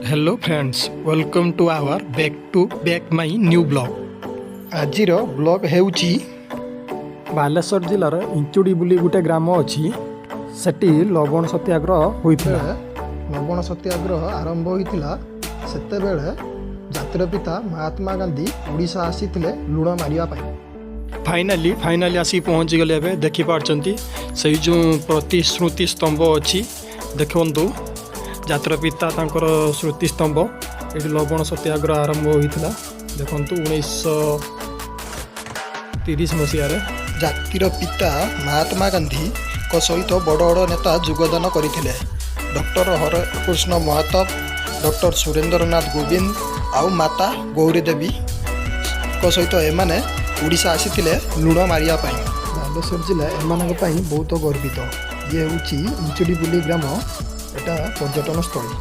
Hello friends, welcome to our back my new blog. ଆଜିର blog ହେଉଛି ବାଲେଶ୍ୱର ଜିଲ୍ଲାର ଇଞ୍ଚୁଡ଼ି ବୋଲି ଗୋଟେ ଗ୍ରାମ ଅଛି। ସେଠି ଲବଣ ସତ୍ୟାଗ୍ରହ ହୋଇଥିଲା। ଲବଣ ସତ୍ୟାଗ୍ରହ ଆରମ୍ଭ ହୋଇଥିଲା ସେତେବେଳେ ଜାତିର ପିତା ମହାତ୍ମା ଗାନ୍ଧୀ ଓଡ଼ିଶା ଆସିଥିଲେ ଲୁଣ ମାରିବା ପାଇଁ। ଫାଇନାଲି ଆସି ପହଞ୍ଚିଗଲେ। ଏବେ ଦେଖିପାରୁଛନ୍ତି ସେଇ ଯେଉଁ ପ୍ରତିଶ୍ରୁତି ସ୍ତମ୍ଭ ଅଛି, ଦେଖନ୍ତୁ ଜାତିର ପିତା ତାଙ୍କର ସ୍ମୃତିସ୍ତମ୍ଭ। ଏଠି ଲବଣ ସତ୍ୟାଗ୍ରହ ଆରମ୍ଭ ହୋଇଥିଲା। ଦେଖନ୍ତୁ 1930 ମସିହାରେ ଜାତିର ପିତା ମହାତ୍ମା ଗାନ୍ଧୀଙ୍କ ସହିତ ବଡ଼ ବଡ଼ ନେତା ଯୋଗଦାନ କରିଥିଲେ। ଡକ୍ଟର ହରକୃଷ୍ଣ ମହତାବ, ଡକ୍ଟର ସୁରେନ୍ଦ୍ରନାଥ ଗୋବିନ୍ଦ ଆଉ ମାତା ଗୌରୀ ଦେବୀଙ୍କ ସହିତ ଏମାନେ ଓଡ଼ିଶା ଆସିଥିଲେ ଲୁଣ ମାରିବା ପାଇଁ। ବାଲେଶ୍ୱର ଜିଲ୍ଲା ଏମାନଙ୍କ ପାଇଁ ବହୁତ ଗର୍ବିତ। ଇଏ ହେଉଛି ଇଞ୍ଚୁଡ଼ି ବୋଲି ଗ୍ରାମ। এটা পর্যটন স্থলী।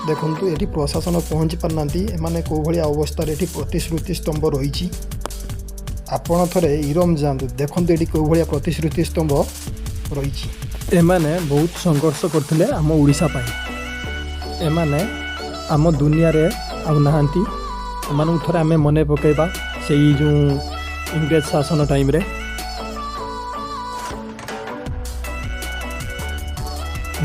দেখন্তু এটি প্রশাসন পৌঁছি পারনাহান্তি। এমানে কেউ ভাবে অবস্থায় এটি প্রতিশ্রুতি স্তম্ভ রয়েছে। আপন থরে ইরম যাতে দেখন্তু এটি কেউ ভাবে প্রতিশ্রুতি স্তম্ভ রয়েছে। এমানে বহুত সংঘর্ষ করলে আম ওড়িশা পাই। এমানে আম দুনিয়ারে আউ নাহান্তি। এমানু থরে আমি মনে পকাইবা সেই যে ইংরেজ শাসন টাইমরে।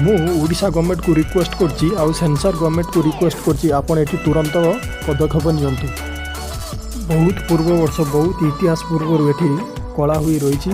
ମୁଁ ଓଡ଼ିଶା ଗଭର୍ଣ୍ଣମେଣ୍ଟକୁ ରିକ୍ୱେଷ୍ଟ କରୁଛି ଆଉ ସେନ୍ସର ଗଭର୍ଣ୍ଣମେଣ୍ଟକୁ ରିକ୍ୱେଷ୍ଟ କରୁଛି ଆପଣ ଏଠି ତୁରନ୍ତ ପଦକ୍ଷେପ ନିଅନ୍ତୁ। ବହୁତ ପୂର୍ବ ବର୍ଷ ବହୁତ ଇତିହାସ ପୂର୍ବରୁ ଏଠି କଳା ହୋଇ ରହିଛି।